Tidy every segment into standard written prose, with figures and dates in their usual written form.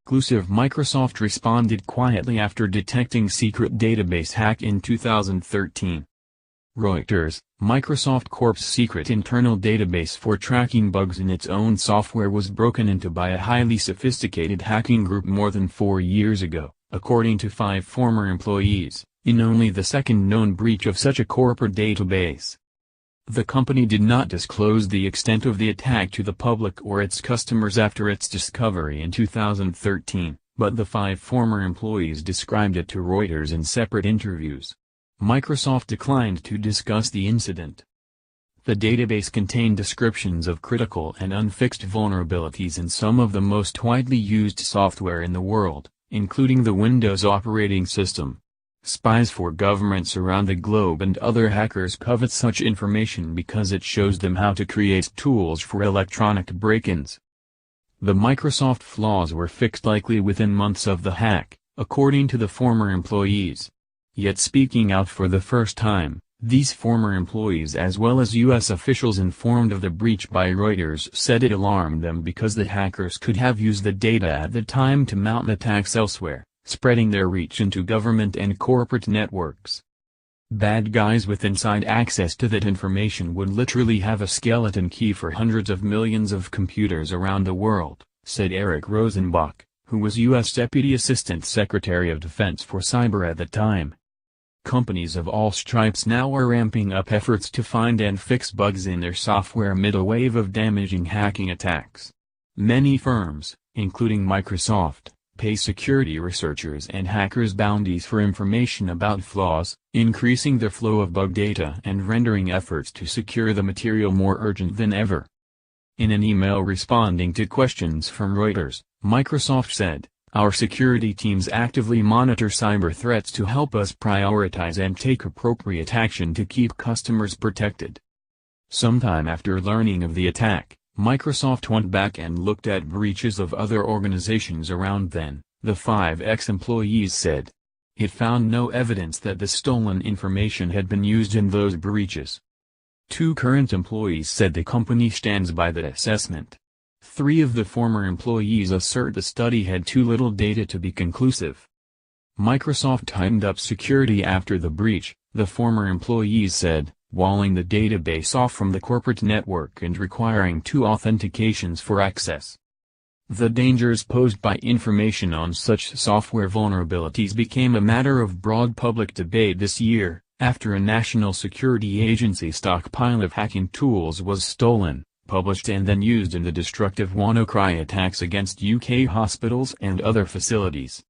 Exclusive: Microsoft responded quietly after detecting secret database hack in 2013. Reuters, Microsoft Corp's secret internal database for tracking bugs in its own software was broken into by a highly sophisticated hacking group more than 4 years ago, according to 5 former employees, in only the second known breach of such a corporate database. The company did not disclose the extent of the attack to the public or its customers after its discovery in 2013, but the 5 former employees described it to Reuters in separate interviews. Microsoft declined to discuss the incident. The database contained descriptions of critical and unfixed vulnerabilities in some of the most widely used software in the world, including the Windows operating system. Spies for governments around the globe and other hackers covet such information because it shows them how to create tools for electronic break-ins. The Microsoft flaws were fixed likely within months of the hack, according to the former employees. Yet speaking out for the first time, these former employees as well as U.S. officials informed of the breach by Reuters said it alarmed them because the hackers could have used the data at the time to mount attacks elsewhere, spreading their reach into government and corporate networks. Bad guys with inside access to that information would literally have a skeleton key for hundreds of millions of computers around the world, said Eric Rosenbach, who was U.S. Deputy Assistant Secretary of Defense for Cyber at the time. Companies of all stripes now are ramping up efforts to find and fix bugs in their software amid a wave of damaging hacking attacks. Many firms, including Microsoft, pay security researchers and hackers bounties for information about flaws, increasing the flow of bug data and rendering efforts to secure the material more urgent than ever. In an email responding to questions from Reuters, Microsoft said, "Our security teams actively monitor cyber threats to help us prioritize and take appropriate action to keep customers protected." Sometime after learning of the attack, Microsoft went back and looked at breaches of other organizations around then, the 5 ex-employees said. It found no evidence that the stolen information had been used in those breaches. 2 current employees said the company stands by that assessment. 3 of the former employees assert the study had too little data to be conclusive. Microsoft tightened up security after the breach, the former employees said, walling the database off from the corporate network and requiring 2 authentications for access. The dangers posed by information on such software vulnerabilities became a matter of broad public debate this year, after a national security agency stockpile of hacking tools was stolen, published and then used in the destructive WannaCry attacks against UK hospitals and other facilities.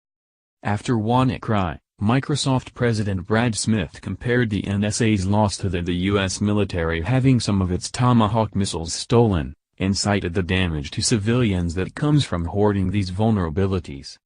After WannaCry, Microsoft President Brad Smith compared the NSA's loss to the U.S. military having some of its Tomahawk missiles stolen, and cited the damage to civilians that comes from hoarding these vulnerabilities.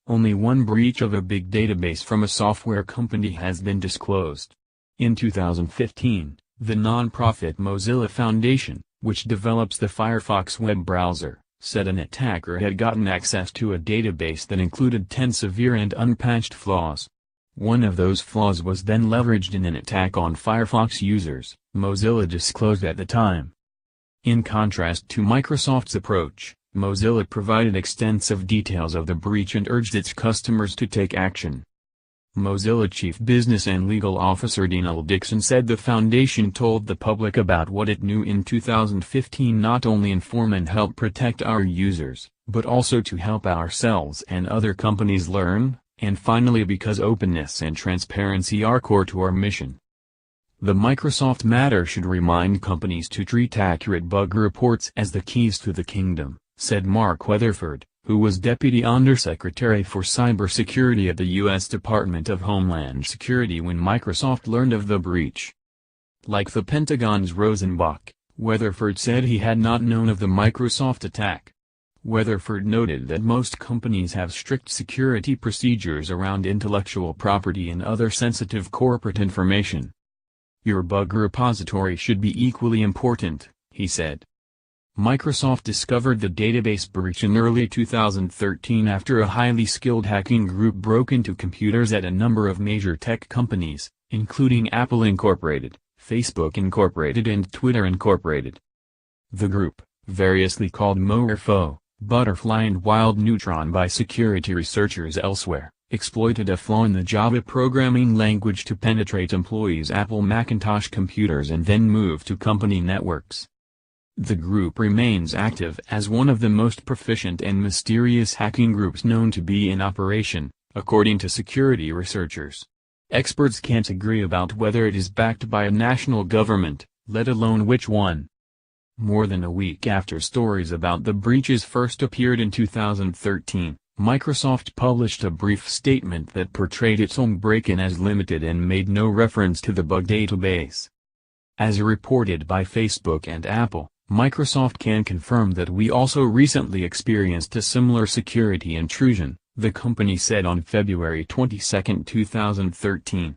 Only one breach of a big database from a software company has been disclosed. In 2015, the non-profit Mozilla Foundation, which develops the Firefox web browser, said an attacker had gotten access to a database that included 10 severe and unpatched flaws. One of those flaws was then leveraged in an attack on Firefox users, Mozilla disclosed at the time. In contrast to Microsoft's approach, Mozilla provided extensive details of the breach and urged its customers to take action. Mozilla Chief Business and Legal Officer Daniel Dixon said the foundation told the public about what it knew in 2015 not only inform and help protect our users, but also to help ourselves and other companies learn, and finally because openness and transparency are core to our mission. The Microsoft matter should remind companies to treat accurate bug reports as the keys to the kingdom, said Mark Weatherford, who was Deputy Undersecretary for Cybersecurity at the U.S. Department of Homeland Security when Microsoft learned of the breach. Like the Pentagon's Rosenbach, Weatherford said he had not known of the Microsoft attack. Weatherford noted that most companies have strict security procedures around intellectual property and other sensitive corporate information. Your bug repository should be equally important, he said. Microsoft discovered the database breach in early 2013 after a highly skilled hacking group broke into computers at a number of major tech companies, including Apple Incorporated, Facebook Incorporated and Twitter Incorporated. The group, variously called MoRFO, Butterfly and Wild Neutron by security researchers elsewhere, exploited a flaw in the Java programming language to penetrate employees' Apple Macintosh computers and then move to company networks. The group remains active as one of the most proficient and mysterious hacking groups known to be in operation, according to security researchers. Experts can't agree about whether it is backed by a national government, let alone which one. More than a week after stories about the breaches first appeared in 2013, Microsoft published a brief statement that portrayed its own break-in as limited and made no reference to the bug database. As reported by Facebook and Apple, Microsoft can confirm that we also recently experienced a similar security intrusion, the company said on February 22, 2013.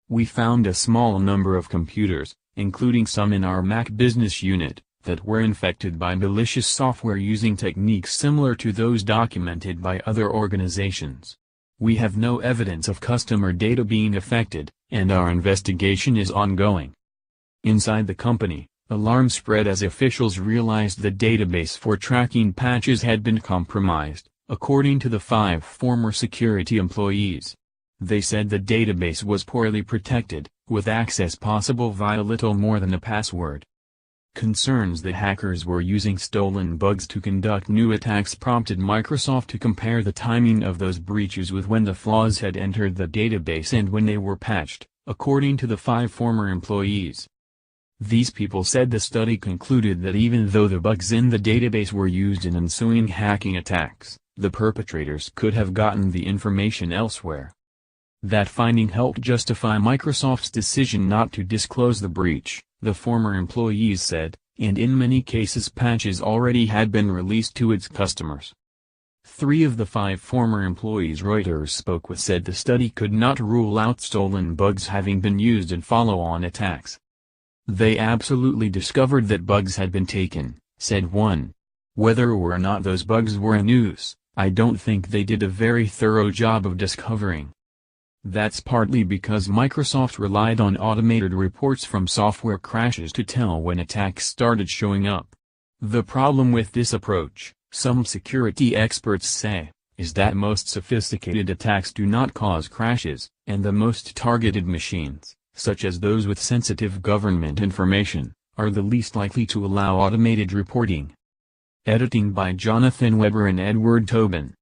We found a small number of computers, including some in our Mac business unit, that were infected by malicious software using techniques similar to those documented by other organizations. We have no evidence of customer data being affected, and our investigation is ongoing. Inside the company, alarm spread as officials realized the database for tracking patches had been compromised, according to the 5 former security employees. They said the database was poorly protected, with access possible via little more than a password. Concerns that hackers were using stolen bugs to conduct new attacks prompted Microsoft to compare the timing of those breaches with when the flaws had entered the database and when they were patched, according to the 5 former employees. These people said the study concluded that even though the bugs in the database were used in ensuing hacking attacks, the perpetrators could have gotten the information elsewhere. That finding helped justify Microsoft's decision not to disclose the breach, the former employees said, and in many cases patches already had been released to its customers. 3 of the 5 former employees Reuters spoke with said the study could not rule out stolen bugs having been used in follow-on attacks. They absolutely discovered that bugs had been taken, said one. Whether or not those bugs were in use, I don't think they did a very thorough job of discovering. That's partly because Microsoft relied on automated reports from software crashes to tell when attacks started showing up. The problem with this approach, some security experts say, is that most sophisticated attacks do not cause crashes, and the most targeted machines, such as those with sensitive government information, are the least likely to allow automated reporting. Editing by Jonathan Weber and Edward Tobin.